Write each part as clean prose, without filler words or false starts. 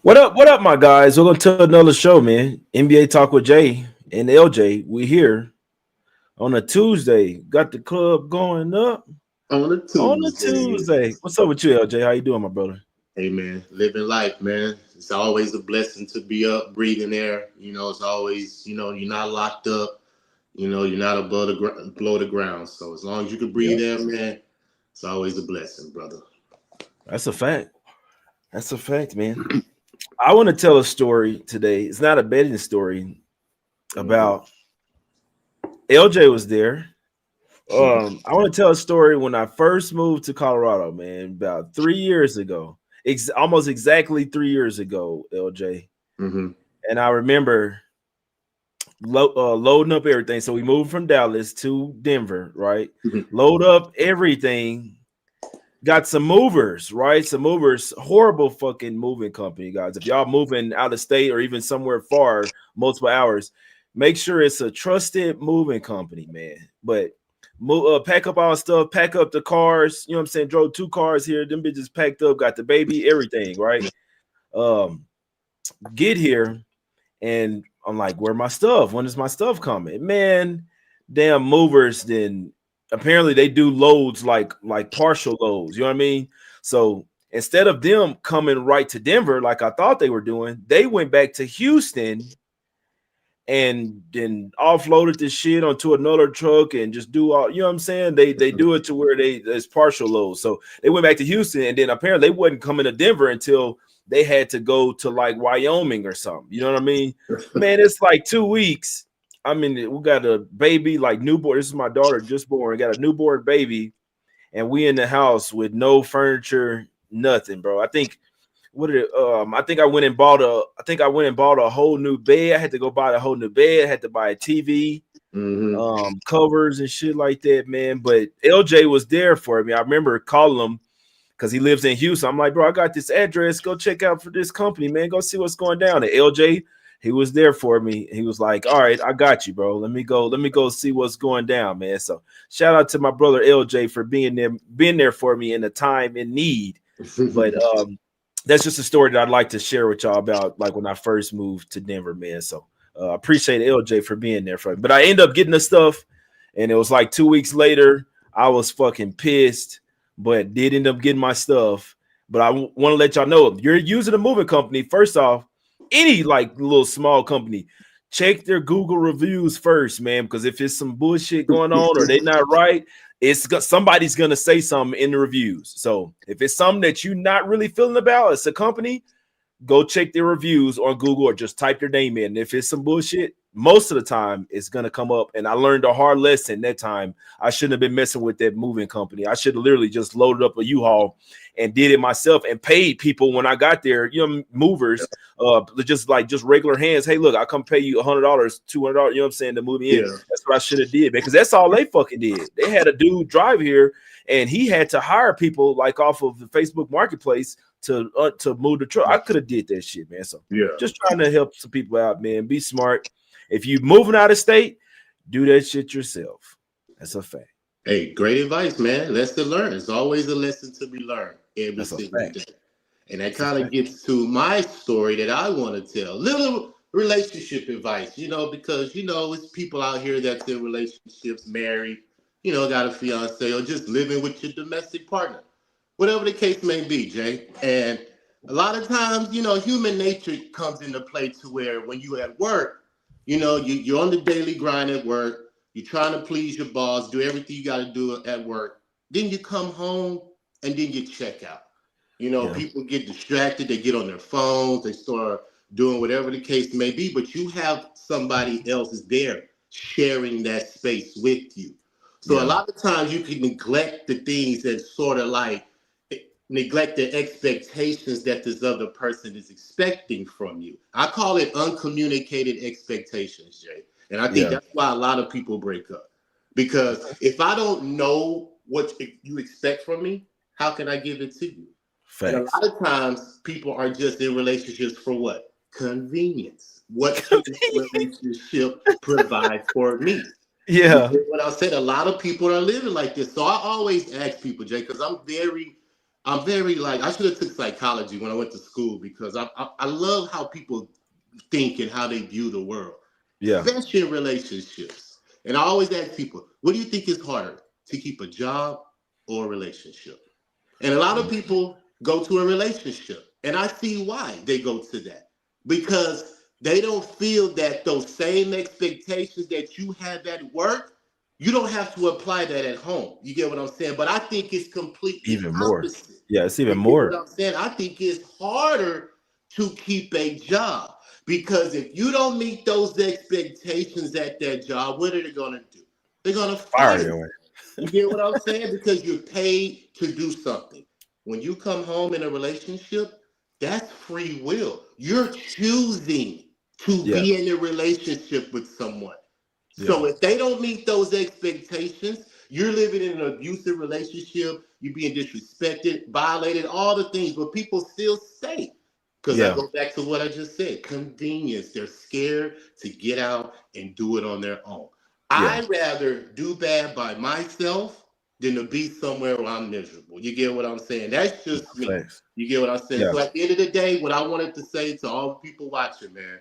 What up? What up, my guys? Welcome to another show, man. NBA Talk with Jay and LJ. We here on a Tuesday. Got the club going up On a on a Tuesday. Tuesday. What's up with you, LJ? How you doing, my brother? Hey man, living life, man. It's always a blessing to be up, breathing air. It's always, you're not locked up. You're not above below the ground. So as long as you can breathe Yep, air, man, it's always a blessing, brother. that's a fact. That's a fact, man. I want to tell a story today. It's not a betting story Mhm. about LJ was there. I want to tell a story when I first moved to Colorado, man, about 3 years ago. Almost exactly 3 years ago, LJ. Mhm. And I remember loading up everything. So we moved from Dallas to Denver, right? Load up everything. Got some movers, right? Some movers, horrible fucking moving company, guys. If y'all moving out of state or even somewhere far, multiple hours, make sure it's a trusted moving company, man. But pack up our stuff, pack up the cars. You know what I'm saying? Drove two cars here. Them bitches packed up, got the baby, everything, right? Um, get here. And I'm like, where my stuff? When is my stuff coming? Man, damn movers, then apparently they do loads like partial loads. You know what I mean? So instead of them coming right to Denver like I thought they were doing, they went back to Houston and then offloaded this shit onto another truck and just do all, you know what I'm saying? They do it to where there's partial loads. So they went back to Houston and then apparently they wasn't coming to Denver until they had to go to like Wyoming or something. You know what I mean? Man, it's like 2 weeks. I mean, we got a baby, like newborn. This is my daughter just born, got a newborn baby, and we in the house with no furniture, nothing, bro. I think I went and bought a whole new bed. I had to go buy a whole new bed. I had to buy a TV, Mhm. covers and shit like that, man. But LJ was there for me. I remember calling him because he lives in Houston. I'm like, bro, I got this address. Go check out for this company, man. Go see what's going down. And LJ, he was there for me. He was like, all right, I got you, bro. Let me go see what's going down, man. So shout out to my brother LJ for being there for me in a time in need. But that's just a story that I'd like to share with y'all about like when I first moved to Denver, man. So I appreciate LJ for being there for me. But I ended up getting the stuff, and it was like 2 weeks later. I was fucking pissed, but did end up getting my stuff. But I want to let y'all know if you're using a moving company, first off, any like little small company, check their Google reviews first, man. Because if it's some bullshit going on or they're not right, somebody's gonna say something in the reviews. So if it's something that you're not really feeling about, it's a company, go check their reviews on Google or just type their name in. If it's some bullshit, most of the time it's gonna come up. And I learned a hard lesson that time. I shouldn't have been messing with that moving company. I should have literally just loaded up a U-Haul and did it myself and paid people when I got there, movers, just regular hands. Hey, look, I come pay you $100, $200, you know what I'm saying, to move me in. Yeah. That's what I should have did, man, because that's all they fucking did. They had a dude drive here and he had to hire people like off of the Facebook marketplace to move the truck. I could have did that shit, man. So Yeah. just trying to help some people out, man. Be smart. If you moving out of state, do that shit yourself. That's a fact. Hey, great advice, man. Lesson learned. It's always a lesson to be learned every That's a single fact. day. And that That's a kind of fact. gets to my story that I want to tell. Little relationship advice, because it's people out here that's in relationships, married, got a fiance or just living with your domestic partner, whatever the case may be, Jay. And a lot of times, human nature comes into play to where when you at work, you're on the daily grind at work, you're trying to please your boss, do everything you got to do at work. Then you come home and then you check out. Yeah. People get distracted, they get on their phones, they start doing whatever the case may be, but you have somebody else is there sharing that space with you. So a Yeah. lot of times you can neglect the things that sort of like neglect the expectations that this other person is expecting from you. I call it uncommunicated expectations, Jay. And I think Yeah. that's why a lot of people break up. Because if I don't know what you expect from me, how can I give it to you? And a Facts. lot of times people are just in relationships for what? Convenience. What can this relationship provide for me? You Yeah. get what I said? A lot of people are living like this. So I always ask people, Jay, because I'm very I'm very like I should have took psychology when I went to school because I love how people think and how they view the world, Yeah. especially in relationships. And I always ask people, what do you think is harder, to keep a job or a relationship? And a lot of people go to a relationship, and I see why they go to that, because they don't feel that those same expectations that you have at work, you don't have to apply that at home. You get what I'm saying? But I think it's completely Even more. opposite. Yeah, it's even You get what more. I'm saying? I think it's harder to keep a job because if you don't meet those expectations at that job, what are they going to do? They're going to Fire fire you. your way. You get what I'm saying? Because you're paid to do something. When you come home in a relationship, that's free will. You're choosing to Yeah. be in a relationship with someone. Yeah. So if they don't meet those expectations, you're living in an abusive relationship, you're being disrespected, violated, all the things, but people still stay. Because I Yeah. go back to what I just said, convenience. They're scared to get out and do it on their own. Yeah. I'd rather do bad by myself than to be somewhere where I'm miserable. You get what I'm saying? That's just me. Thanks. You get what I'm saying? Yeah. So at the end of the day, what I wanted to say to all the people watching, man,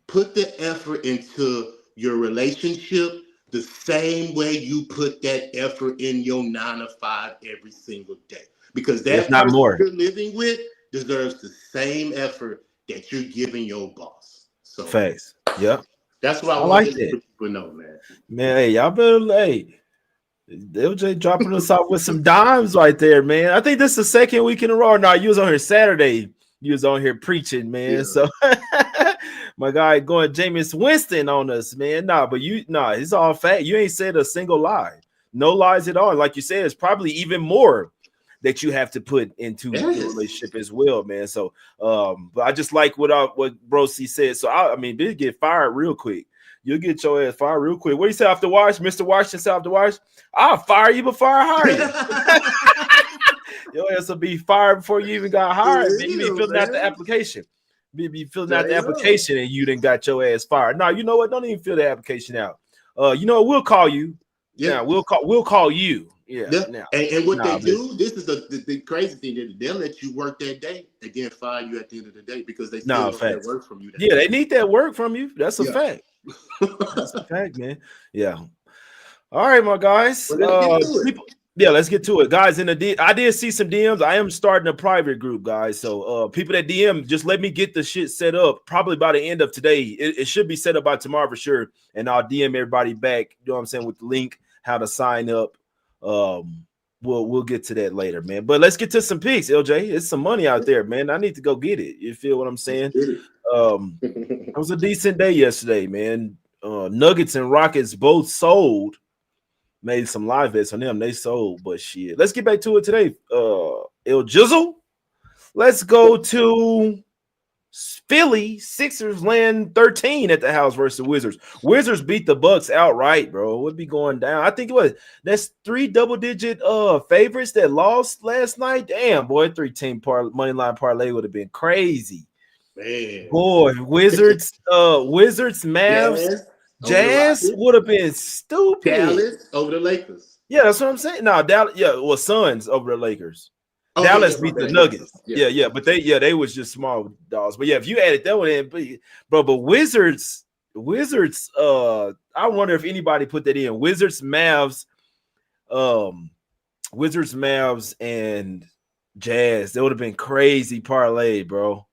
put the effort into your relationship the same way you put that effort in your 9 to 5 every single day. Because If that not person more. you're living with deserves the same effort that you're giving your boss. So Facts. Yeah. that's what I I want like to let that. people know, man. Man, hey, y'all better LJ dropping us off with some dimes right there, man. I think this is the second week in a row. No, you was on here Saturday. You was on here preaching, man. Yeah. So my guy going Jameis Winston on us, man. It's all fact. You ain't said a single lie. No lies at all. Like you said, it's probably even more that you have to put into the Yes. relationship as well, man. So but I just like what Bro C said. So I mean, they get fired real quick. You'll get your ass fired real quick. What do you say after Wash? Mr. Washington said after Wash? I'll fire you before I hire you. Your ass will be fired before you even got For hired, man. You be real, filling out the man. application. Be filling out the Straight up. application and you done got your ass fired. No, you know what? Don't even fill the application out. You know what? We'll call you. Yeah. Now we'll call you. Yeah. Yeah. Now. And what Nah, they but do, this is the crazy thing, that they'll let you work that day and then fire you at the end of the day because they still nah, want that facts. work from you that Yeah, day. they need that work from you. That's a Yeah. fact. That's a fact, man. Yeah. All right, my guys. Well, let's get to it. People, yeah, let's get to it, guys. I did see some DMs. I am starting a private group, guys. So, people that DM, just let me get the shit set up. Probably by the end of today, it should be set up by tomorrow for sure. And I'll DM everybody back. You know what I'm saying, with the link, how to sign up. We'll get to that later, man. But let's get to some picks, LJ. It's some money out there, man. I need to go get it. You feel what I'm Let's saying? get It it. was a decent day yesterday, man. Nuggets and Rockets both sold. Made some live bets on them. They sold, but shit. Let's get back to it today. El Jizzle. Let's go to Philly. Sixers land 13 at the house versus the Wizards. Wizards beat the Bucks outright, bro. What be going down? I think that's 3 double-digit favorites that lost last night. Damn, boy, 3-team money line parlay would have been crazy. Man. Boy, Wizards, Mavs, Jazz over the Jazz Rockets. would have been stupid. Dallas over the Lakers. Yeah, that's what I'm saying. No, Dallas, Suns over the Lakers. Okay, Dallas yeah, my beat the bad. Yeah, Nuggets. Yeah, but they was just small dogs. But yeah, if you added that one in, but Wizards, I wonder if anybody put that in. Wizards, Mavs, and Jazz. That would have been crazy parlay, bro.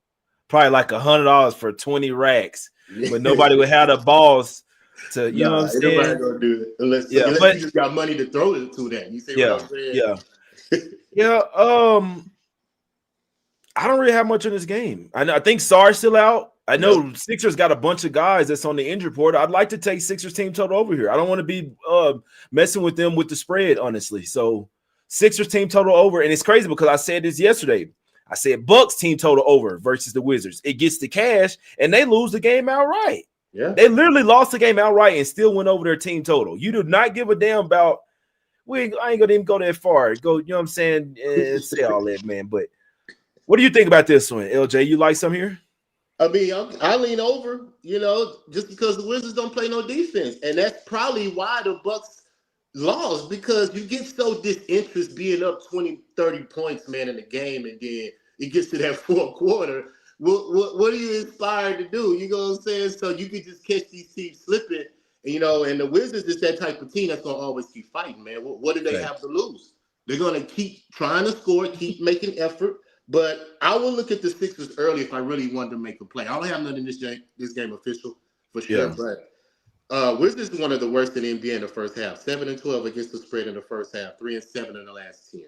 Probably like $100 for 20 racks, but nobody would have the balls to, you know what I'm ain't nobody saying? gonna do it unless Yeah, you but just got money to throw it to that. You see what yeah, I'm saying? yeah. I don't really have much in this game. I think Sar's still out. I know Sixers got a bunch of guys that's on the injury report. I'd like to take Sixers team total over here. I don't want to be messing with them with the spread, honestly. So Sixers team total over, and it's crazy because I said this yesterday. I said Bucks team total over versus the Wizards. It gets the cash, and they lose the game outright. Yeah. They literally lost the game outright and still went over their team total. You do not give a damn about. I ain't gonna even go that far. Go, you know what I'm saying? Say all that, man. But what do you think about this one, LJ? You like some here? I mean, I lean over, just because the Wizards don't play no defense, and that's probably why the Bucks lost because you get so disinterested being up 20, 30 points, man, in the game, and then it gets to that fourth quarter. What are you inspired to do? You know what I'm saying? So you can just catch these teams slipping, and the Wizards is that type of team that's going to always keep fighting, man. What do they have to lose? They're going to keep trying to score, keep making effort. But I will look at the Sixers early if I really wanted to make a play. I don't have nothing in this game official for sure, but Wizards is one of the worst in the NBA in the first half. 7-12 against the spread in the first half. 3-7 in the last 10.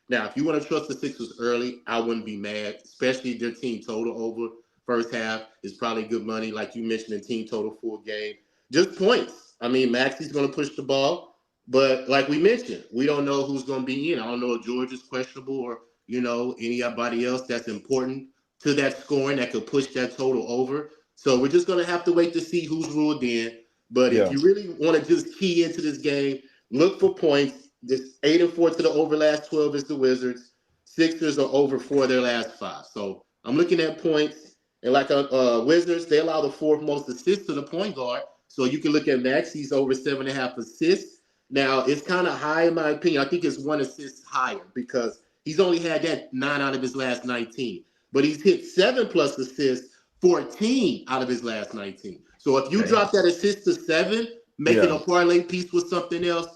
Now, if you want to trust the Sixers early, I wouldn't be mad, especially their team total over first half is probably good money, like you mentioned, in team total full game. Just points. I mean, Maxi's going to push the ball, but like we mentioned, we don't know who's going to be in. I don't know if George is questionable or, anybody else that's important to that scoring that could push that total over. So we're just going to have to wait to see who's ruled in. But if you really want to just key into this game, look for points. This 8-4 to the over last 12 is the Wizards. Sixers are over 4 their last 5. So I'm looking at points. And like Wizards, they allow the fourth most assists to the point guard. So you can look at Max. He's over 7.5 assists. Now, it's kind of high in my opinion. I think it's 1 assist higher because he's only had that 9 out of his last 19. But he's hit 7+ assists, 14 out of his last 19. So if you drop that assist to 7, making a parlay piece with something else,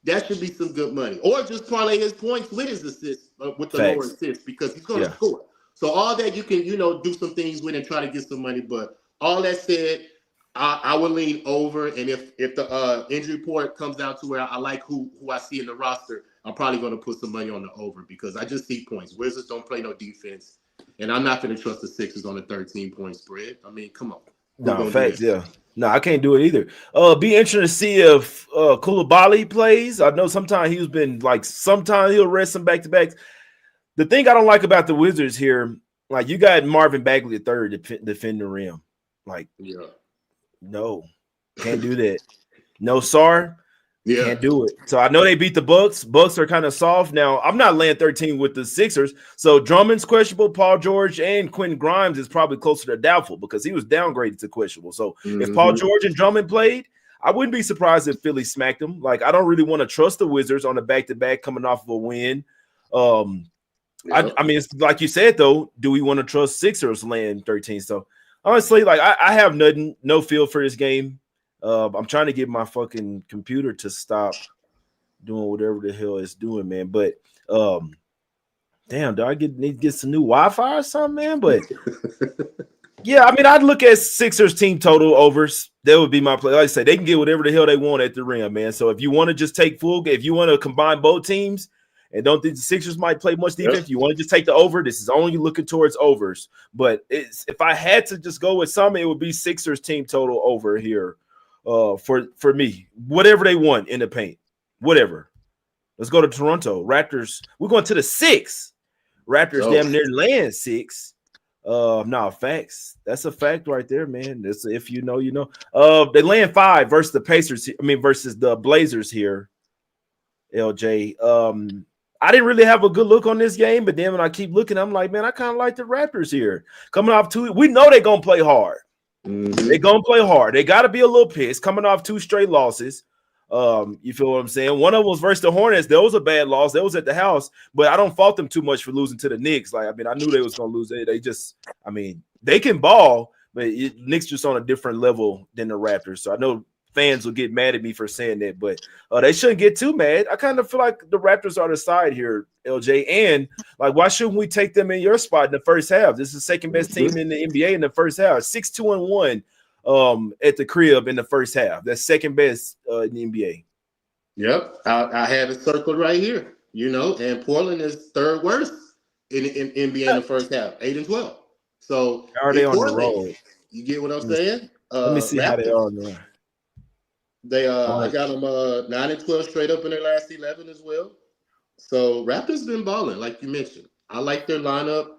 that should be some good money. Or just parlay his points with his assists, with the lower assists, because he's going to score. So all that you can, do some things with and try to get some money. But all that said, I would lean over. And if the injury report comes down to where I like who I see in the roster, I'm probably going to put some money on the over because I just see points. Wizards don't play no defense. And I'm not going to trust the Sixers on a 13-point spread. I mean, come on. No, facts, No, I can't do it either. Be interesting to see if Koulibaly plays. I know sometimes sometimes he'll rest some back-to-backs. The thing I don't like about the Wizards here, like you got Marvin Bagley at third defend the rim. No, can't do that. No, Sar. Can't do it. So I know they beat the Bucks. Bucks are kind of soft. Now, I'm not laying 13 with the Sixers. So Drummond's questionable. Paul George and Quentin Grimes is probably closer to doubtful because he was downgraded to questionable. So if Paul George and Drummond played, I wouldn't be surprised if Philly smacked them. Like, I don't really want to trust the Wizards on a back-to-back coming off of a win. I mean, it's like you said, though, do we want to trust Sixers laying 13? So, honestly, like, I have no feel for this game. I'm trying to get my fucking computer to stop doing whatever the hell it's doing, man. But damn, do I need to get some new Wi-Fi or something, man? But yeah, I mean, I'd look at Sixers team total overs. That would be my play. Like I said, they can get whatever the hell they want at the rim, man. So if you want to just take if you want to combine both teams and don't think the Sixers might play much defense, you want to just take the over. This is only looking towards overs. But if I had to just go with something, it would be Sixers team total over here. For me, whatever they want in the paint, whatever. Let's go to Toronto Raptors. We're going to the 6. Raptors damn near laying 6. Facts. That's a fact right there, man. That's if you know, you know. They laying 5 versus the Pacers. Versus the Blazers here. LJ. I didn't really have a good look on this game, but then when I keep looking, I'm like, man, I kind of like the Raptors here. Coming off 2, we know they're gonna play hard. They're gonna play hard. They got to be a little pissed coming off 2 straight losses. You feel what I'm saying? One of them was versus the Hornets. That was a bad loss. That was at the house, but I don't fault them too much for losing to the Knicks. Like, I knew they was gonna lose. They just, they can ball, but Knicks just on a different level than the Raptors. So I know fans will get mad at me for saying that, but they shouldn't get too mad. I kind of feel like the Raptors are the side here, LJ. And like, why shouldn't we take them in your spot in the first half? This is the second best team in the NBA in the first half. 6-2-1 at the crib in the first half. That's second best in the NBA. Yep, I have it circled right here. And Portland is third worst in NBA in the first half, 8-12. So how are they on the road? You get what I'm saying? Let me see Raptors, how they are on the road. I got them 9-12 straight up in their last 11 as well. So Raptors been balling, like you mentioned. I like their lineup.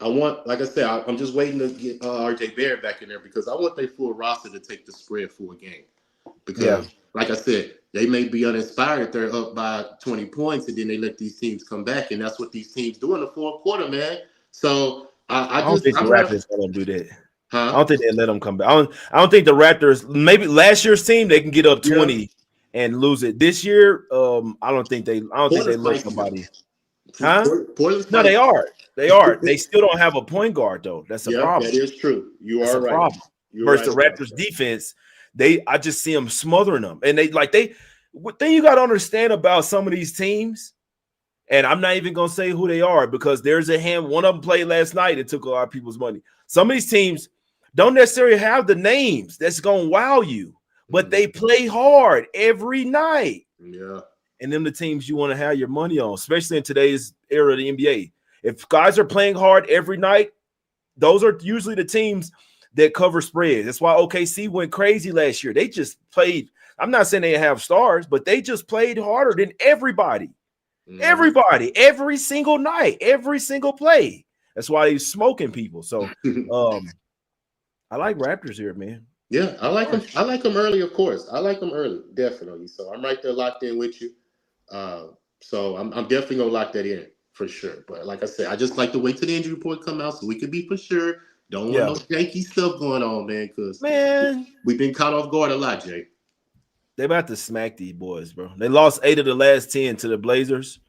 Like I said, I'm just waiting to get RJ Barrett back in there because I want their full roster to take the spread for a game. Because, like I said, they may be uninspired. They're up by 20 points, and then they let these teams come back, and that's what these teams do in the fourth quarter, man. So I don't think the Raptors don't do that. Huh? I don't think they let them come back. I don't think the Raptors. Maybe last year's team they can get up 20 and lose it this year. I don't think they let somebody. Huh? Portland's No, they are. They are. They still don't have a point guard though. That's a problem. That is true. That's a problem. Versus the Raptors defense, I just see them smothering them, and what thing you got to understand about some of these teams, and I'm not even gonna say who they are because there's one of them played last night and took a lot of people's money. Some of these teams don't necessarily have the names that's gonna wow you, but they play hard every night. Yeah. And them the teams you want to have your money on, especially in today's era of the NBA. If guys are playing hard every night, those are usually the teams that cover spreads. That's why OKC went crazy last year. They just played. I'm not saying they have stars, but they just played harder than everybody. Everybody, every single night, every single play. That's why he's smoking people. So I like Raptors here, man. Yeah, I like them. I like them early, of course. I like them early, definitely. So I'm right there locked in with you. So I'm definitely gonna lock that in for sure. But like I said, I just like to wait till the injury report come out so we can be for sure. Don't want no janky stuff going on, man. Because we've been caught off guard a lot, Jay. They about to smack these boys, bro. They lost 8 of the last 10 to the Blazers.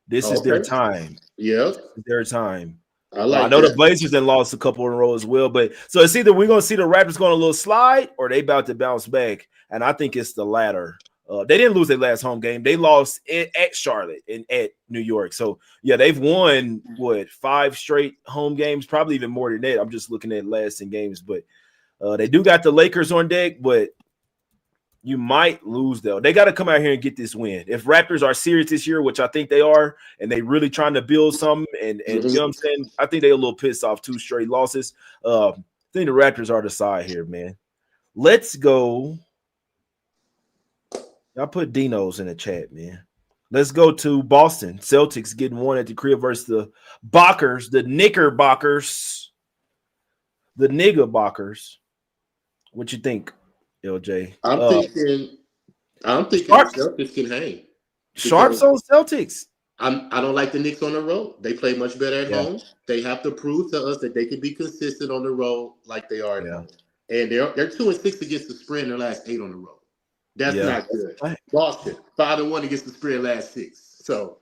This is their time. Yeah, their time. I know the Blazers then lost a couple in a row as well, but so it's either we're gonna see the Raptors going a little slide or they about to bounce back, and I think it's the latter. They didn't lose their last home game; they lost at Charlotte and at New York. So yeah, they've won 5 straight home games, probably even more than that. I'm just looking at last 10 games, but they do got the Lakers on deck, but you might lose though. They got to come out here and get this win. If Raptors are serious this year, which I think they are, and they really trying to build something, and you know what I'm saying, I think they're a little pissed off 2 straight losses. I think the Raptors are the side here, man. Let's go. Y'all put Dino's in the chat, man. Let's go to Boston. Celtics getting one at the crib versus the Bockers, the Knickerbockers, the Niggerbockers. What you think, LJ? I'm thinking the Celtics can hang. Sharps on Celtics. I don't like the Knicks on the road. They play much better at home. They have to prove to us that they can be consistent on the road like they are at home. And they're 2-6 against the spread in their last 8 on the road. That's not good. Boston 5-1 against the spread last 6. So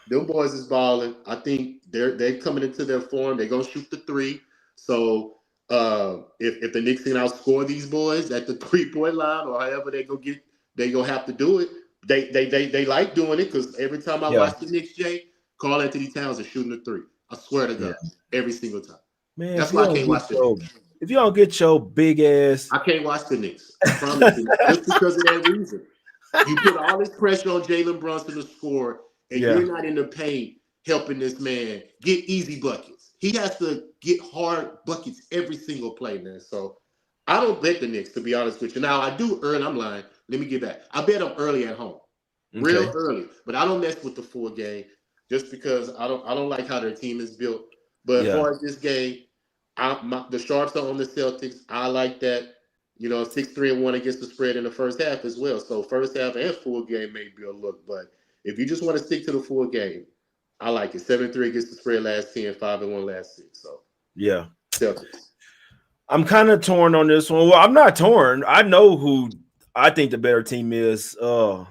them boys is balling. I think they're coming into their form. They're gonna shoot the 3. So if the Knicks can outscore these boys at the 3-point line or however they gonna have to do it. They like doing it because every time I watch the Knicks, Jay, Karl Anthony Towns is shooting a 3. I swear to God, every single time. Man, that's why I can't watch the Knicks. If you don't get your big ass, I can't watch the Knicks. I promise you, just because of that reason. You put all this pressure on Jalen Brunson to score, and you're not in the paint helping this man get easy buckets. He has to get hard buckets every single play, man. So I don't bet the Knicks, to be honest with you. Now, I do early. I'm lying. Let me get back. I bet them early at home. Real early. But I don't mess with the full game just because I don't like how their team is built. But as far as this game, the Sharps are on the Celtics. I like that. 6-3-1 against the spread in the first half as well. So first half and full game may be a look. But if you just want to stick to the full game, I like it. 7-3 against the spread last 10, 5-1 last 6. So Celtics. I'm kind of torn on this one. Well, I'm not torn. I know who I think the better team is. I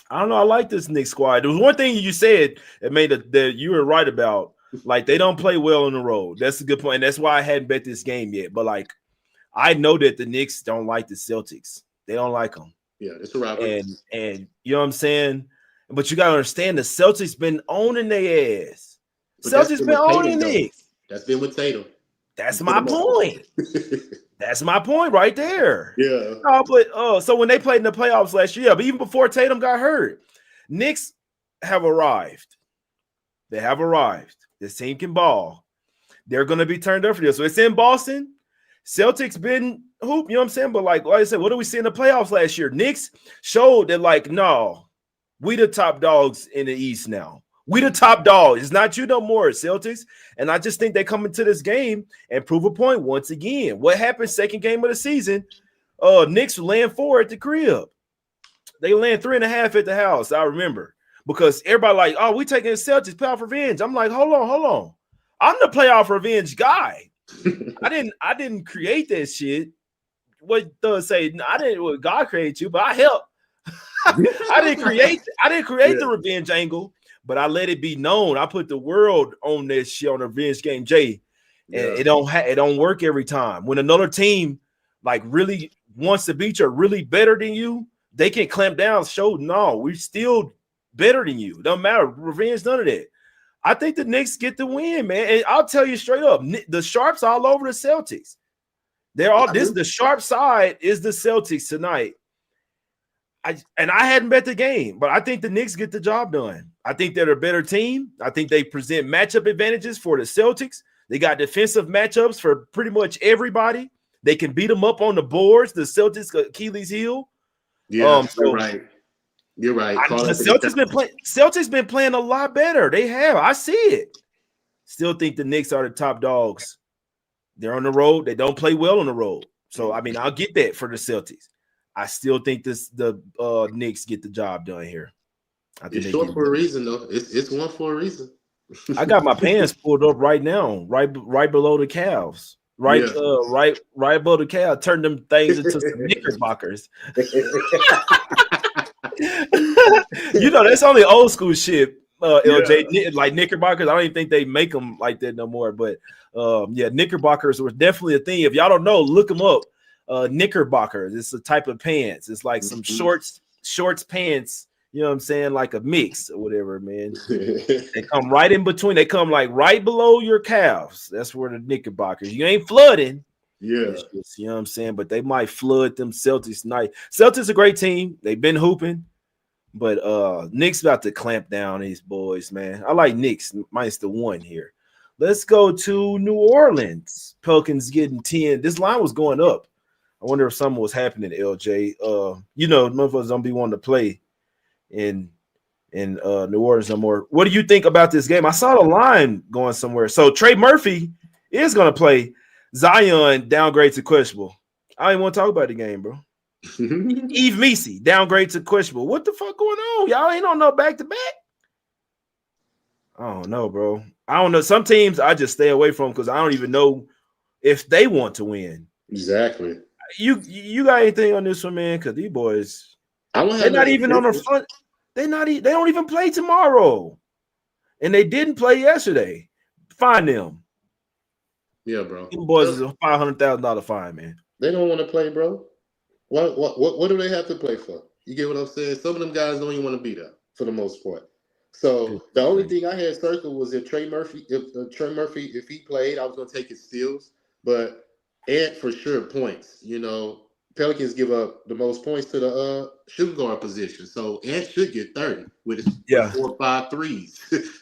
don't know. I like this Knicks squad. There was one thing you said that made that you were right about. Like, they don't play well on the road. That's a good point. And that's why I hadn't bet this game yet. But, like, I know that the Knicks don't like the Celtics. They don't like them. Yeah, it's a rivalry. And you know what I'm saying? But you got to understand, the Celtics been owning their ass. Celtics been owning Knicks. That's been with Tatum. That's my point. That's my point right there. Yeah. But so when they played in the playoffs last year, but even before Tatum got hurt, Knicks have arrived. They have arrived. This team can ball. They're going to be turned up for this. So it's in Boston. Celtics been hoop, you know what I'm saying? But like I said, what do we see in the playoffs last year? Knicks showed that, like, no, we the top dogs in the East now. We the top dog. It's not you no more, Celtics. And I just think they come into this game and prove a point once again. What happened second game of the season? Knicks land 4 at the crib. They land 3.5 at the house, I remember. Because everybody like, oh, we taking the Celtics, playoff revenge. I'm like, hold on. I'm the playoff revenge guy. I didn't create that shit. What does say? I didn't. Well, God created you, but I helped. I didn't create the revenge angle, but I let it be known. I put the world on this shit on the revenge game, Jay. And it don't work every time. When another team like really wants to beat you, or really better than you, they can clamp down, show no, we're still better than you. Don't matter. Revenge, none of that. I think the Knicks get the win, man. And I'll tell you straight up, the sharps all over the Celtics. They're all the sharp side is the Celtics tonight. I hadn't bet the game, but I think the Knicks get the job done. I think they're a better team. I think they present matchup advantages for the Celtics. They got defensive matchups for pretty much everybody. They can beat them up on the boards. The Celtics Achilles heel. Yeah, you're right. You're right. The Celtics been playing a lot better. They have. I see it. Still think the Knicks are the top dogs. They're on the road. They don't play well on the road. So I mean, I'll get that for the Celtics. I still think the Knicks get the job done here. I think it's short for a reason, though. It's one for a reason. I got my pants pulled up right now, right below the calves, right above the calf. Turn them things into some knickerbockers. You know, that's only old school shit, LJ. Like knickerbockers, I don't even think they make them like that no more. But knickerbockers were definitely a thing. If y'all don't know, look them up. Knickerbockers. It's a type of pants. It's like some shorts pants. You know what I'm saying? Like a mix or whatever, man. They come right in between. They come like right below your calves. That's where the knickerbockers. You ain't flooding. Yeah. Just, you know what I'm saying? But they might flood them Celtics tonight. Celtics a great team. They've been hooping. But Knicks about to clamp down these boys, man. I like Knicks minus the 1 here. Let's go to New Orleans. Pelicans getting 10. This line was going up. I wonder if something was happening, LJ. You know, motherfuckers don't be wanting to play in New Orleans no more. What do you think about this game? I saw the line going somewhere. So Trey Murphy is going to play. Zion downgrade to questionable. I ain't want to talk about the game, bro. Eve Messi downgrade to questionable. What the fuck going on? Y'all ain't on no back-to-back? I don't know, bro. I don't know. Some teams I just stay away from because I don't even know if they want to win. Exactly. You got anything on this one, man? Because these boys, they're not even on the front. They don't even play tomorrow, and they didn't play yesterday. Fine them. Yeah, bro. These boys is a $500,000 fine, man. They don't want to play, bro. What do they have to play for? You get what I'm saying? Some of them guys don't even want to be there for the most part. So the only thing I had circled was if Trey Murphy, if he played, I was gonna take his steals, but Ant for sure points. You know, Pelicans give up the most points to the shooting guard position, so Ant should get 30 with his 4 or 5 threes.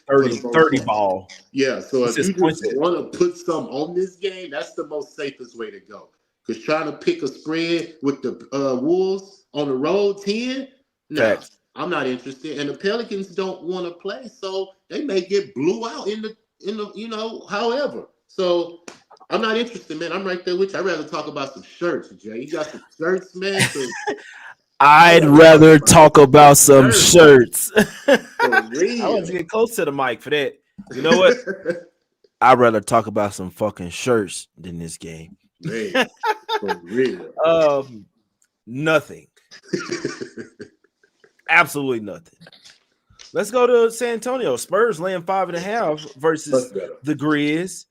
30 ball. Yeah, so if you just want to put some on this game, that's the most safest way to go. Because trying to pick a spread with the Wolves on the road 10, no, I'm not interested. And the Pelicans don't want to play, so they may get blew out in the however. So I'm not interested, man. I'm right there with you. I'd rather talk about some shirts, Jay. You got some shirts, man? I'd rather talk about some shirts. I want to get close to the mic for that. You know what? I'd rather talk about some fucking shirts than this game. Man, for real. Nothing. Absolutely nothing. Let's go to San Antonio. Spurs laying 5.5 versus the Grizz.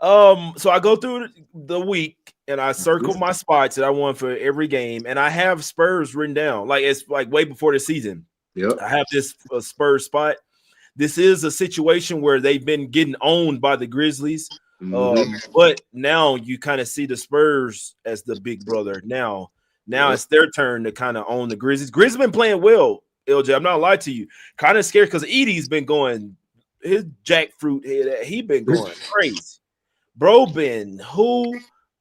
So I go through the week and I circle my spots that I want for every game, and I have Spurs written down. Like it's like way before the season. Yep. I have this Spurs spot. This is a situation where they've been getting owned by the Grizzlies. But now you kind of see the Spurs as the big brother. Now it's their turn to kind of own the Grizzlies. Grizzlies been playing well, LJ. I'm not lying to you. Kind of scared because Edie's been going his jackfruit head. He been going crazy. Bro been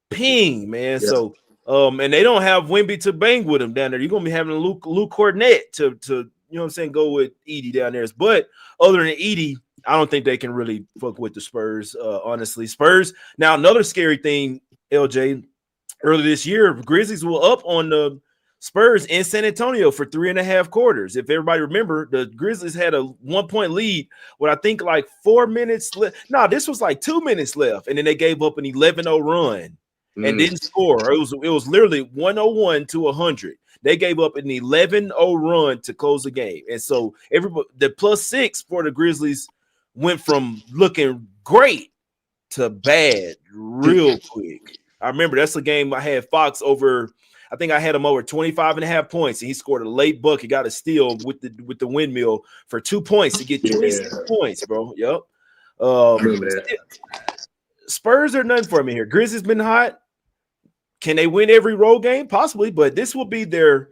ping, man. Yeah. So and they don't have Wemby to bang with him down there. You're gonna be having Luke Cornett to you know what I'm saying, go with Edie down there. But other than Edie, I don't think they can really fuck with the Spurs, honestly. Spurs. Now, another scary thing, LJ, earlier this year, Grizzlies were up on the Spurs in San Antonio for 3.5 quarters. If everybody remember, the Grizzlies had a 1-point lead with, I think, like 4 minutes left. No, this was like 2 minutes left, and then they gave up an 11-0 run and didn't score. It was literally 101 to 100. They gave up an 11-0 run to close the game. And so everybody, the +6 for the Grizzlies went from looking great to bad real quick. I remember that's the game I had Fox over. I think I had him over 25.5 points, and he scored a late buck. He got a steal with the windmill for 2 points to get 26 points, bro. Yep. Spurs are nothing for me here. Grizzlies been hot. Can they win every road game? Possibly, but this will be their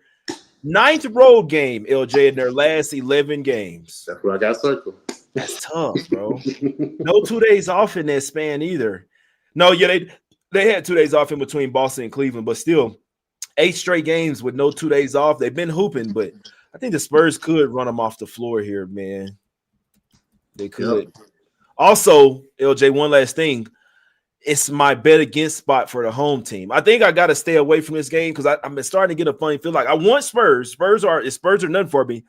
9th road game, LJ, in their last 11 games. That's what I got circled. That's tough, bro. No 2 days off in that span either. No, yeah, they had 2 days off in between Boston and Cleveland, but still 8 straight games with no 2 days off. They've been hooping, but I think the Spurs could run them off the floor here, man. They could. Yep. Also, LJ, one last thing. It's my bet against spot for the home team. I think I got to stay away from this game because I'm starting to get a funny feel. Like I want Spurs. Spurs are nothing for me.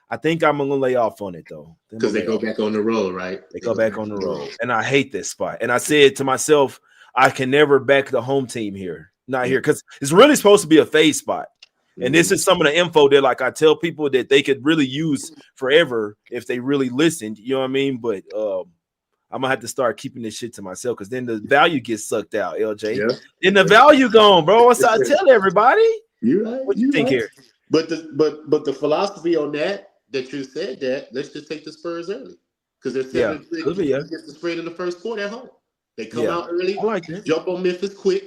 I think I'm going to lay off on it, though. Because they go back on the road, right? They go back on the road. And I hate this spot. And I said to myself, I can never back the home team here. Not here. Because it's really supposed to be a fade spot. And this is some of the info that, like, I tell people that they could really use forever if they really listened. You know what I mean? But I'm going to have to start keeping this shit to myself because then the value gets sucked out, LJ. Yeah. Then the value gone, bro. So I tell everybody. You're right. What you think here? But the philosophy on that you said that, let's just take the Spurs early. Because they're 7 against the spread in the first quarter at home. They come out early, jump on Memphis quick.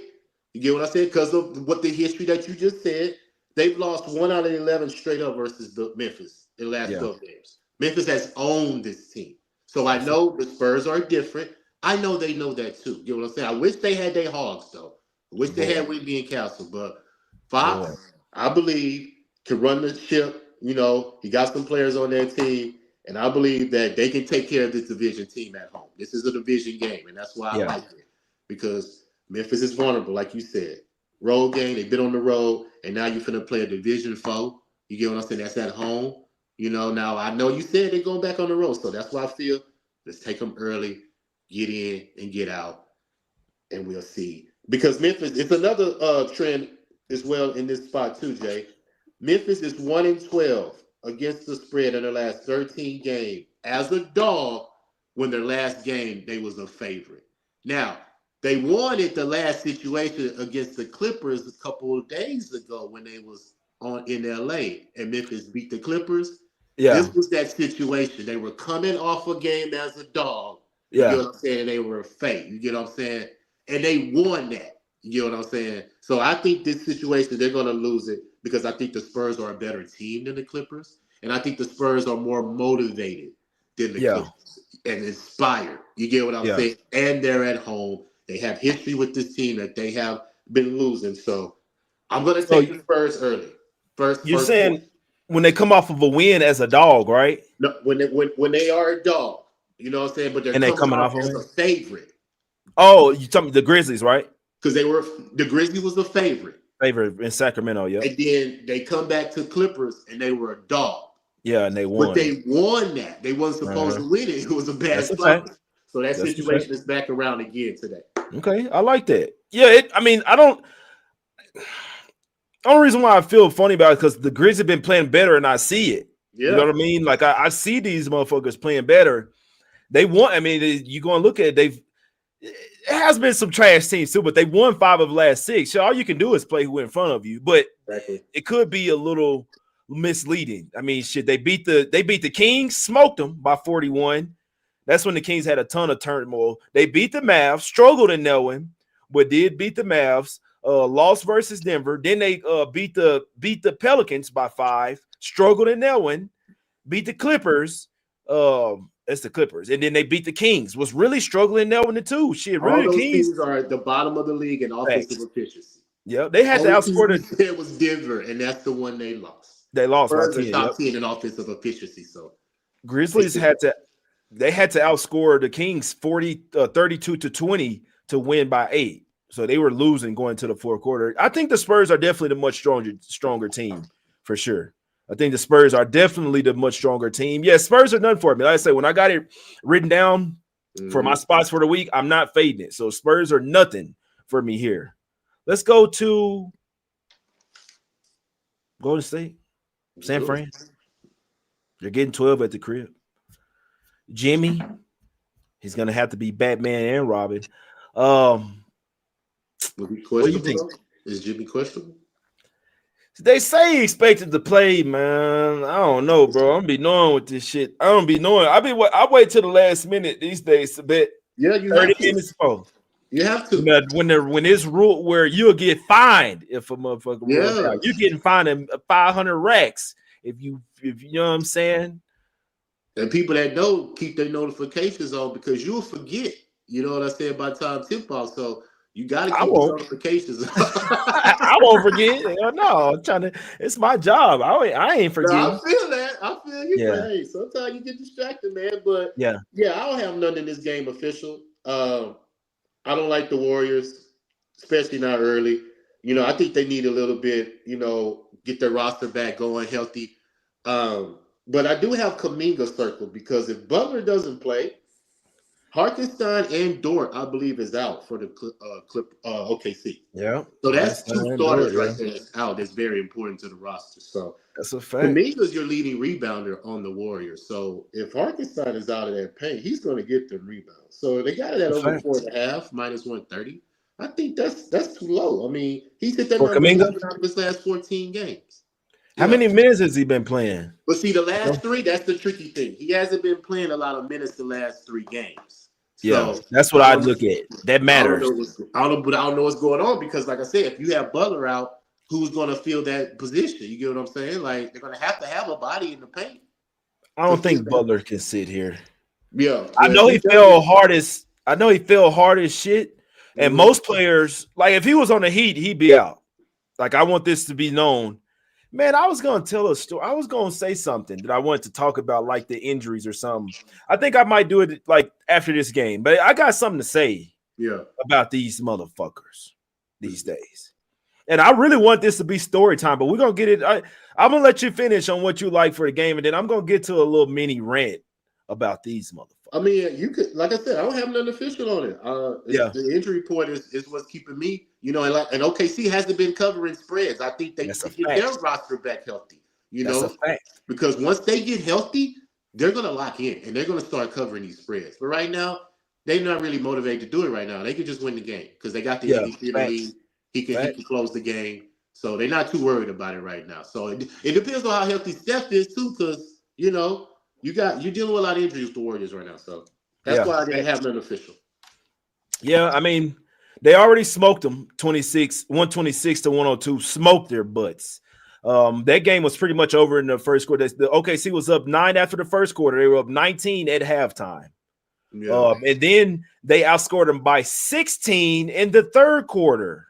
You get what I said? Because of what the history that you just said. They've lost 1 out of 11 straight up versus the Memphis in the last 12 games. Memphis has owned this team. So I know the Spurs are different. I know they know that too. You know what I'm saying? I wish they had their hogs, though. I wish they had Wigby and Castle. But Fox, I believe, can run the ship. You know, he got some players on their team. And I believe that they can take care of this division team at home. This is a division game. And that's why I like it. Because Memphis is vulnerable, like you said. Road game, they've been on the road. And now you're finna play a division foe. You get what I'm saying? That's at home. You know, now I know you said they're going back on the road, so that's why I feel let's take them early, get in and get out, and we'll see. Because Memphis, it's another trend as well in this spot too, Jay. Memphis is 1-12 against the spread in their last 13 games as a dog. When their last game they was a favorite. Now they won it the last situation against the Clippers a couple of days ago when they was in LA and Memphis beat the Clippers. Yeah. This was that situation. They were coming off a game as a dog. You get what I'm saying? They were a fake. You get what I'm saying? And they won that. You get what I'm saying? So I think this situation, they're going to lose it because I think the Spurs are a better team than the Clippers. And I think the Spurs are more motivated than the Clippers and inspired. You get what I'm saying? And they're at home. They have history with this team that they have been losing. So I'm going to take the Spurs early. You're saying when they come off of a win as a dog, right? No, when they are a dog, you know what I'm saying? But they're coming off as a favorite. Oh, you talking the Grizzlies, right? Because the Grizzlies was a favorite. Favorite in Sacramento, yeah. And then they come back to Clippers and they were a dog. Yeah, and they won. But they won that. They wasn't supposed to win it. It was a bad spot. So that situation is back around again today. Okay, I like that. Yeah, the only reason why I feel funny about it is because the Grizzlies have been playing better and I see it. Yeah. You know what I mean? Like I see these motherfuckers playing better. They won. I mean, you go and look at it, it has been some trash teams too, but they won 5 of the last 6. So all you can do is play who in front of you. But it could be a little misleading. I mean, shit, they beat the Kings, smoked them by 41. That's when the Kings had a ton of turmoil. They beat the Mavs, struggled in that one, but did beat the Mavs. Lost versus Denver. Then they beat the Pelicans by 5. Struggled in that one. Beat the Clippers. That's the Clippers. And then they beat the Kings. Was really struggling in that one too. Shit, really, all those the Kings teams are at the bottom of the league in offensive efficiency. Yeah, they had to outscore the. It was Denver, and that's the one they lost. They lost by 10. Top 10 in offensive efficiency. So Grizzlies had to outscore the Kings 32 to 20 to win by 8. So they were losing going to the fourth quarter. I think the Spurs are definitely the much stronger team for sure. I think the Spurs are definitely the much stronger team. Yeah, Spurs are none for me. Like I said, when I got it written down for my spots for the week, I'm not fading it. So Spurs are nothing for me here. Let's go to Golden State, San Good. Fran. They're getting 12 at the crib. Jimmy, he's gonna have to be Batman and Robin. Was he What do you think? questionable? Is Jimmy questionable? They say he expected to play, man. I don't know, bro. I'm gonna be knowing with this shit. I don't be knowing. I wait till the last minute these days to bet. Yeah, you 30 have to. minutes before. You have to. When it's rule where you'll get fined if a motherfucker runs out. You're getting fined in 500 racks if you know what I'm saying. And people that know keep their notifications on because you'll forget. You know what I said by the time tip off. So you got to keep the notifications. I won't forget. No, I'm trying to. It's my job. I ain't forgetting. No, I feel that. I feel you. Yeah. Hey, sometimes you get distracted, man. But yeah, I don't have nothing in this game official. I don't like the Warriors, especially not early. You know, I think they need a little bit. You know, get their roster back going healthy. But I do have Kuminga circled because if Butler doesn't play, Hartenstein and Dort, I believe, is out for the OKC. Yeah. So that's two starters right there that's out. That's very important to the roster. So that's a fact. Kuminga's your leading rebounder on the Warriors. So if Hartenstein is out of that paint, he's going to get the rebounds. So they got it at over 4.5, minus 130. I think that's too low. I mean, he's hit that number out of his last 14 games. How many minutes has he been playing? But see, the last three, that's the tricky thing. He hasn't been playing a lot of minutes the last 3 games. So, yeah, that's what I look at. That matters. I don't know what's going on because, like I said, if you have Butler out, who's going to fill that position? You get what I'm saying? Like, they're going to have a body in the paint. I don't think Butler can sit here. Yeah. I know he fell hard as shit. And most players, like if he was on the Heat, he'd be out. Like, I want this to be known. Man, I was going to tell a story. I was going to say something that I wanted to talk about, like the injuries or something. I think I might do it like after this game, but I got something to say about these motherfuckers these days. And I really want this to be story time, but we're going to get it. I'm going to let you finish on what you like for the game, and then I'm going to get to a little mini rant about these motherfuckers. I mean, you could, like I said, I don't have nothing official on it. The injury report is what's keeping me, you know, and OKC hasn't been covering spreads. I think they need to get their roster back healthy, know, because once they get healthy, they're going to lock in and they're going to start covering these spreads. But right now, they're not really motivated to do it right now. They could just win the game because they got the MVP. He can close the game. So they're not too worried about it right now. So it depends on how healthy Steph is too, because, you know, you're dealing with a lot of injuries with the Warriors right now. So that's why I didn't have nothing official. Yeah, I mean, they already smoked them 126 to 102, smoked their butts. That game was pretty much over in the first quarter. The OKC was up 9 after the first quarter. They were up 19 at halftime. Yeah. And then they outscored them by 16 in the third quarter.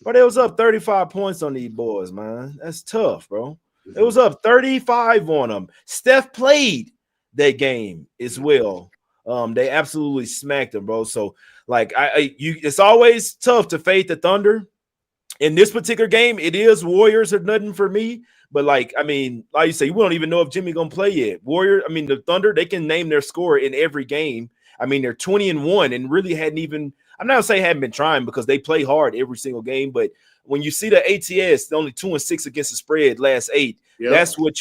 But it was up 35 points on these boys, man. That's tough, bro. It was up 35 on them. Steph played that game as well. They absolutely smacked them, bro. So, like, it's always tough to fade the Thunder. In this particular game, it is Warriors or nothing for me. But, like, I mean, like you say, we don't even know if Jimmy gonna play yet. The Thunder, they can name their score in every game. I mean, they're 20-1 and really hadn't even. I'm not gonna say hadn't been trying because they play hard every single game, but when you see the ATS, they're only 2-6 against the spread last 8. Yep. That's what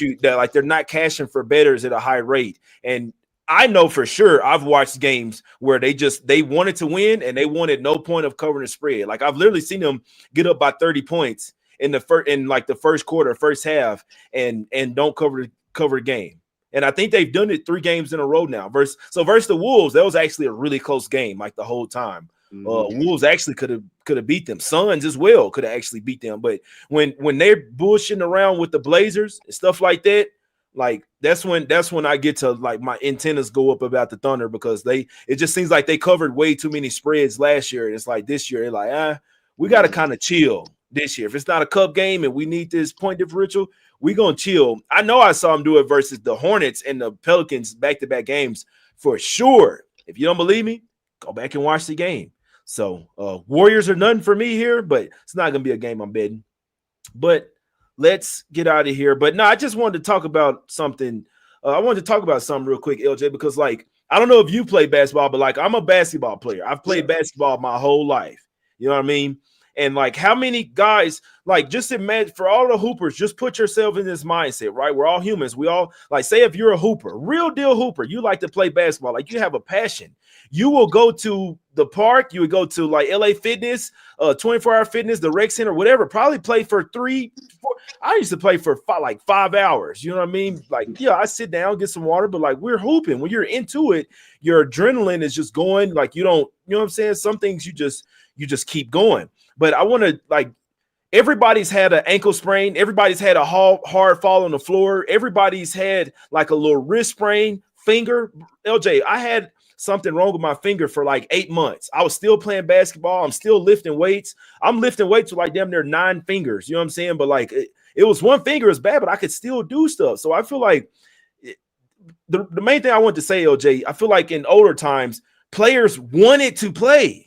they're not cashing for bettors at a high rate. And I know for sure I've watched games where they wanted to win and they wanted no point of covering the spread. Like I've literally seen them get up by 30 points in the first quarter, first half, and don't cover the game. And I think they've done it 3 games in a row now. Versus the Wolves, that was actually a really close game, like the whole time. Wolves actually could have beat them. Suns as well could have actually beat them. But when they're bullshitting around with the Blazers and stuff like that, like that's when I get to like my antennas go up about the Thunder because it just seems like they covered way too many spreads last year. And it's like this year, they're like, we got to kind of chill this year. If it's not a cup game and we need this point differential, we're going to chill. I know I saw them do it versus the Hornets and the Pelicans back-to-back games for sure. If you don't believe me, go back and watch the game. So Warriors are nothing for me here, but it's not going to be a game I'm betting. But let's get out of here. But no, I just wanted to talk about something. I wanted to talk about something real quick, LJ, because like, I don't know if you play basketball, but like I'm a basketball player. I've played basketball my whole life. You know what I mean? And like, how many guys, like, just imagine for all the hoopers, just put yourself in this mindset, right? We're all humans. We all, like, say if you're a hooper, real deal hooper, you like to play basketball, like you have a passion. You will go to the park, you would go to like LA Fitness, 24-hour fitness, the rec center, whatever, probably play for 3, 4. I used to play for 5 hours. You know what I mean? Like, yeah, I sit down, get some water, but like we're hooping. When you're into it, your adrenaline is just going. Like, you don't, you know what I'm saying? Some things you just keep going. But I want to, like, everybody's had an ankle sprain. Everybody's had a hard fall on the floor. Everybody's had like a little wrist sprain, finger. LJ, I had something wrong with my finger for like 8 months. I was still playing basketball. I'm still lifting weights. I'm lifting weights with like damn near 9 fingers. You know what I'm saying? But like it was one finger is bad, but I could still do stuff. So I feel like the main thing I want to say, LJ, I feel like in older times, players wanted to play.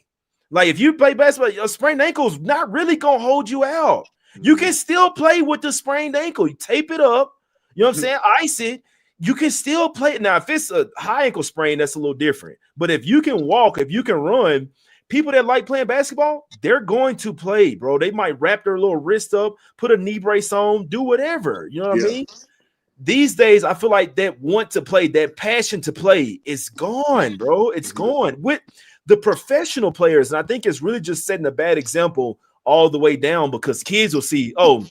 Like, if you play basketball, your sprained ankle is not really going to hold you out. You can still play with the sprained ankle. You tape it up. You know what I'm saying? Ice it. You can still play. Now, if it's a high ankle sprain, that's a little different. But if you can walk, if you can run, people that like playing basketball, they're going to play, bro. They might wrap their little wrist up, put a knee brace on, do whatever. You know what I mean? These days, I feel like that want to play, that passion to play is gone, bro. It's gone. With the professional players, and I think it's really just setting a bad example all the way down, because kids will see, oh,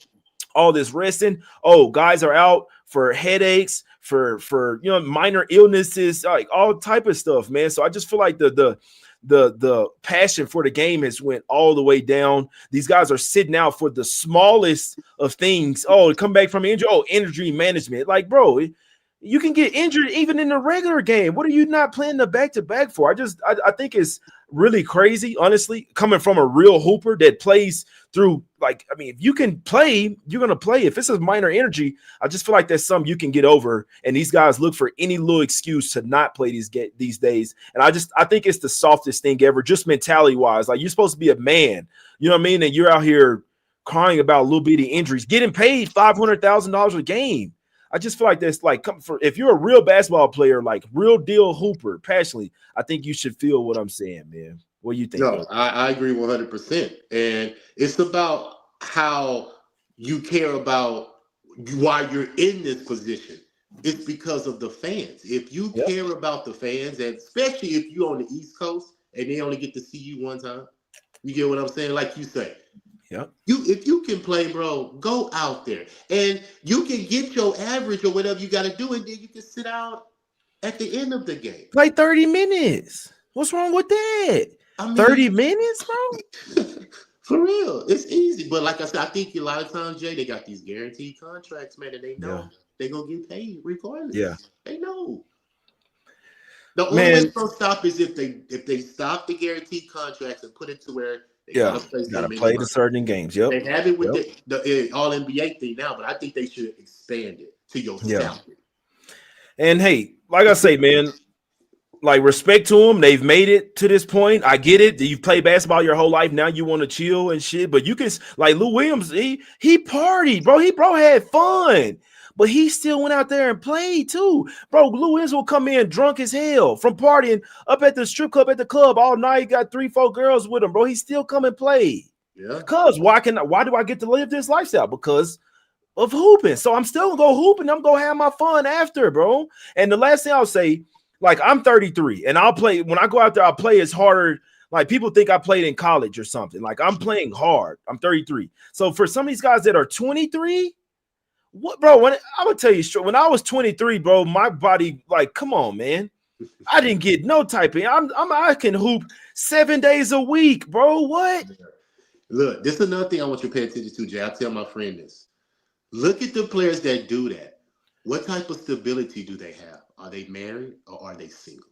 all this resting. Oh, guys are out for headaches, for minor illnesses, like all type of stuff, man. So I just feel like the passion for the game has went all the way down. These guys are sitting out for the smallest of things. Oh, come back from injury. Oh, energy management. Like, bro, you can get injured even in the regular game. What are you not playing the back-to-back for? I think it's really crazy, honestly, coming from a real hooper that plays through, like, I mean, if you can play, you're going to play. If it's a minor energy, I just feel like that's something you can get over. And these guys look for any little excuse to not play these days. And I think it's the softest thing ever, just mentality-wise. Like, you're supposed to be a man, you know what I mean? And you're out here crying about little bitty injuries, getting paid $500,000 a game. I just feel like that's like, if you're a real basketball player, like real deal hooper, passionately, I think you should feel what I'm saying, man. What do you think? No, I agree 100%. And it's about how you care about why you're in this position. It's because of the fans. If you care about the fans, and especially if you're on the East Coast and they only get to see you one time, you get what I'm saying? Like you say. Yeah. If you can play, bro, go out there. And you can get your average or whatever you got to do, and then you can sit out at the end of the game. Play 30 minutes. What's wrong with that? I mean, 30 minutes, bro? For real. It's easy. But like I said, I think a lot of times, Jay, they got these guaranteed contracts, man, and they know they're going to get paid regardless. Yeah. They know. The only way it's going to stop is if they stop the guaranteed contracts and put it to where they gotta play the certain games. Yep. They have it with the all NBA thing now, but I think they should expand it to your salary. And hey, like I say, man, like, respect to them. They've made it to this point. I get it. You've played basketball your whole life. Now you want to chill and shit. But you can, like, Lou Williams, he partied, bro. He had fun. But he still went out there and played too. Bro, Lou Williams will come in drunk as hell from partying up at the strip club, at the club all night. He got 3-4 girls with him, bro. He still come and play. Yeah. Because why do I get to live this lifestyle? Because of hooping. So I'm still gonna go hooping. I'm gonna have my fun after, bro. And the last thing I'll say, like, I'm 33 and I'll play. When I go out there, I'll play as hard. Like, people think I played in college or something. Like, I'm playing hard. I'm 33. So for some of these guys that are 23, what, bro? I'm gonna tell you straight. When I was 23, bro, my body, like, come on, man. I didn't get no typing. I can hoop 7 days a week, bro. What? Look, this is another thing I want you to pay attention to, Jay. I tell my friend this. Look at the players that do that. What type of stability do they have? Are they married or are they single?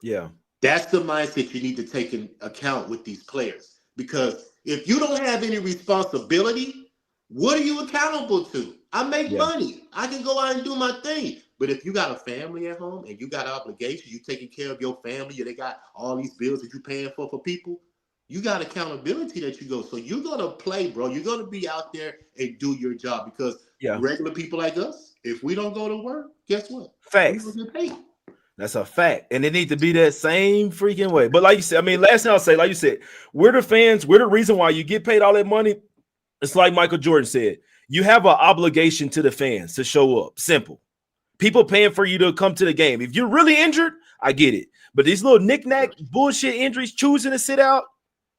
Yeah. That's the mindset you need to take in account with these players. Because if you don't have any responsibility, what are you accountable to? I make money. I can go out and do my thing. But if you got a family at home and you got obligations, you taking care of your family, and they got all these bills that you're paying for people, you got accountability that you go. So you're going to play, bro. You're going to be out there and do your job, because regular people like us, if we don't go to work, guess what? Facts. We don't get paid. That's a fact. And it needs to be that same freaking way. But like you said, I mean, last thing I'll say, like you said, we're the fans. We're the reason why you get paid all that money. It's like Michael Jordan said, you have an obligation to the fans to show up. Simple. People paying for you to come to the game. If you're really injured, I get it. But these little knick-knack bullshit injuries, choosing to sit out,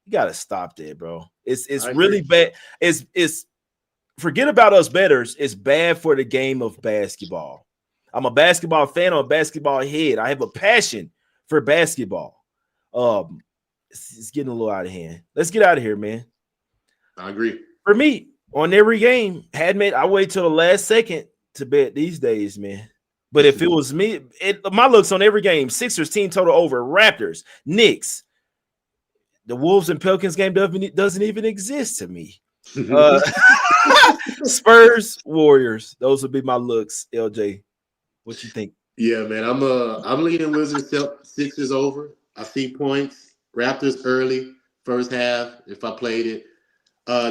you got to stop that, bro. It's really bad. It's forget about us bettors. It's bad for the game of basketball. I'm a basketball fan. I'm a basketball head. I have a passion for basketball. It's getting a little out of hand. Let's get out of here, man. I agree. For me, on every game, I wait till the last second to bet these days, man. But if it was me, my looks on every game: Sixers team total over, Raptors, Knicks, the Wolves and Pelicans game doesn't even exist to me. Spurs, Warriors, those would be my looks. LJ, what you think? Yeah, man, I'm leaning Wizards Sixers over. I see points. Raptors early first half. If I played it,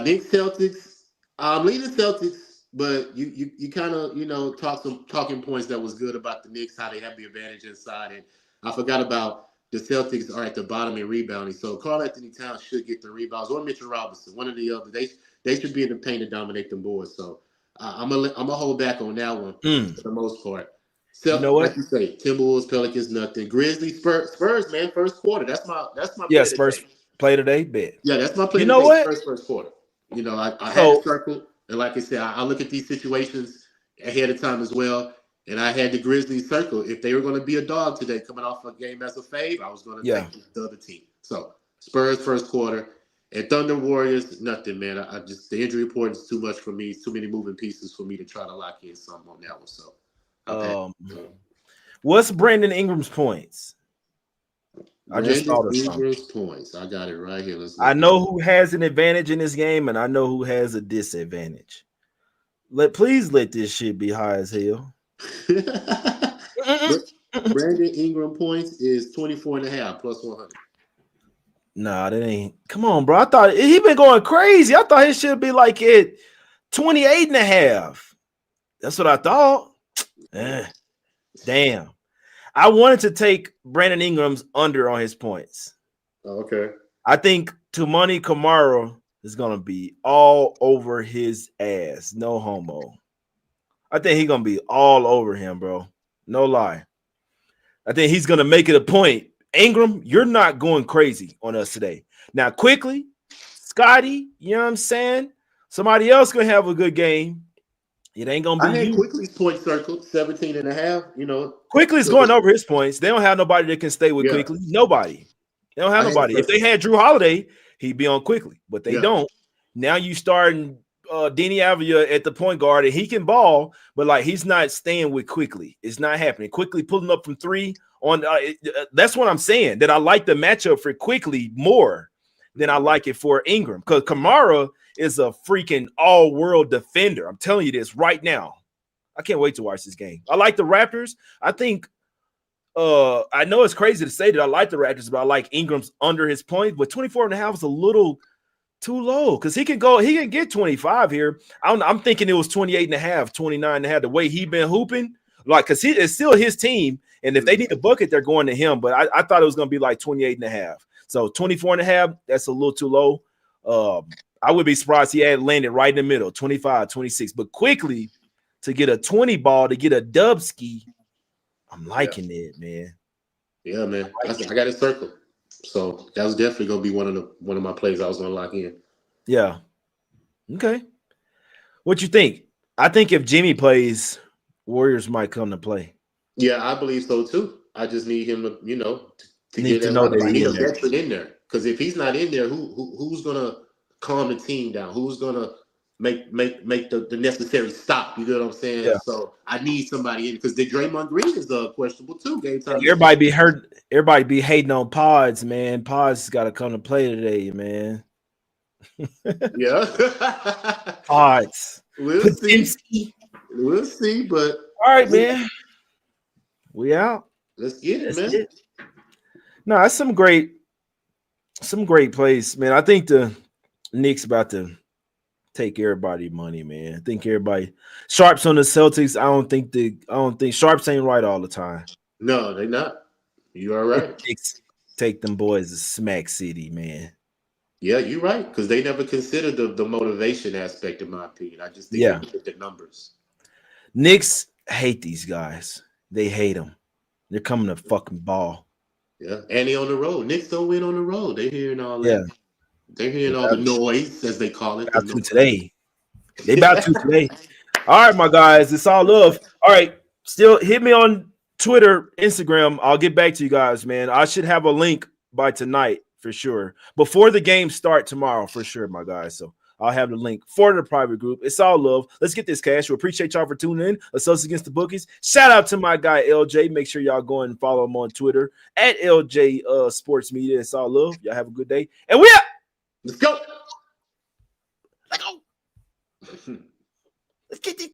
Knicks Celtics. I'm leaning Celtics. But you kind of talk some talking points that was good about the Knicks, how they have the advantage inside. And I forgot about the Celtics are at the bottom in rebounding. So Karl-Anthony Towns should get the rebounds, or Mitchell Robinson, one or the other. They should be in the paint to dominate them boards. So I'm gonna hold back on that one for the most part. So, you know what? Like you say, Timberwolves, Pelicans, nothing. Grizzlies, Spurs, man, first quarter. That's my yeah. Spurs play today, bet. Yeah, that's my play. You know what? First quarter. I had a circle. And like I said, I look at these situations ahead of time as well. And I had the Grizzlies circle. If they were going to be a dog today, coming off a game as a fave, I was going to take the other team. So Spurs first quarter and Thunder Warriors, nothing, man. I just the injury report is too much for me. It's too many moving pieces for me to try to lock in something on that one. So, what's Brandon Ingram's points? I just thought of something. Points. I got it right here. I know who has an advantage in this game, and I know who has a disadvantage. Please let this shit be high as hell. Brandon Ingram points is 24.5 plus 100. Nah, that ain't. Come on, bro. I thought he been going crazy. I thought he should be like at 28.5. That's what I thought. Damn. I wanted to take Brandon Ingram's under on his points. Oh, okay. I think Tumani Kamara is going to be all over his ass. No homo. I think he's going to be all over him, bro. No lie. I think he's going to make it a point. Ingram, you're not going crazy on us today. Now, quickly, Scotty, you know what I'm saying? Somebody else going to have a good game. It ain't gonna be. I had Quickly's point circled 17.5. Quickly's going over his points. They don't have nobody that can stay with Quickly. Nobody. They don't have nobody. If they had Drew Holiday, he'd be on Quickly, but they don't. Now you starting Deni Avdija at the point guard, and he can ball, but like he's not staying with Quickly. It's not happening. Quickly pulling up from three on. That's what I'm saying. That I like the matchup for Quickly more than I like it for Ingram, because Kamara is a freaking all-world defender. I'm telling you this right now. I can't wait to watch this game. I like the Raptors. I think I know it's crazy to say that I like the Raptors, but I like Ingram's under his points. But 24.5 is a little too low because he can get 25 here. I'm thinking it was 28.5, 29.5, the way he been hooping. Like, because it's still his team. And if they need a bucket, they're going to him. But I thought it was going to be like 28.5. So 24.5, that's a little too low. I would be surprised he had landed right in the middle, 25, 26. But quickly to get a 20 ball, to get a dub ski, I'm liking it, man. Yeah, man. I got it circled. So that was definitely going to be one of my plays I was going to lock in. Yeah. Okay. What you think? I think if Jimmy plays, Warriors might come to play. Yeah, I believe so too. I just need him to, to need get to know that I need a veteran in there. Because if he's not in there, who's gonna calm the team down? Who's gonna make the necessary stop? You know what I'm saying? Yeah. So I need somebody in because the Draymond Green is questionable too. Game time. Everybody be hurt. Everybody be hating on Pods, man. Pods got to come to play today, man. Yeah. Pods. We'll see. But all right, man. We out. Let's get it, man. No, that's some great plays, man. I think the Knicks about to take everybody money, man. I think everybody Sharps on the Celtics. I don't think Sharps ain't right all the time. No, they're not. You are right. Knicks take them boys to Smack City, man. Yeah, you're right. Because they never considered the motivation aspect, in my opinion. I just think they Yeah. look at the numbers. Knicks hate these guys. They hate them. They're coming to fucking ball. Yeah, and they on the road. Knicks don't win on the road. They're hearing all Yeah. that. They're hearing all the noise, as they call it. The About to noise. today. They about to today. All right, my guys. It's all love. All right. Still hit me on Twitter, Instagram. I'll get back to you guys, man. I should have a link by tonight for sure. Before the games start tomorrow, for sure, my guys. So I'll have the link for the private group. It's all love. Let's get this cash. We appreciate y'all for tuning in. Us Against the Bookies. Shout out to my guy LJ. Make sure y'all go and follow him on Twitter at LJ Sports Media. It's all love. Y'all have a good day. And we out. Let's go. Let's go. Let's get this.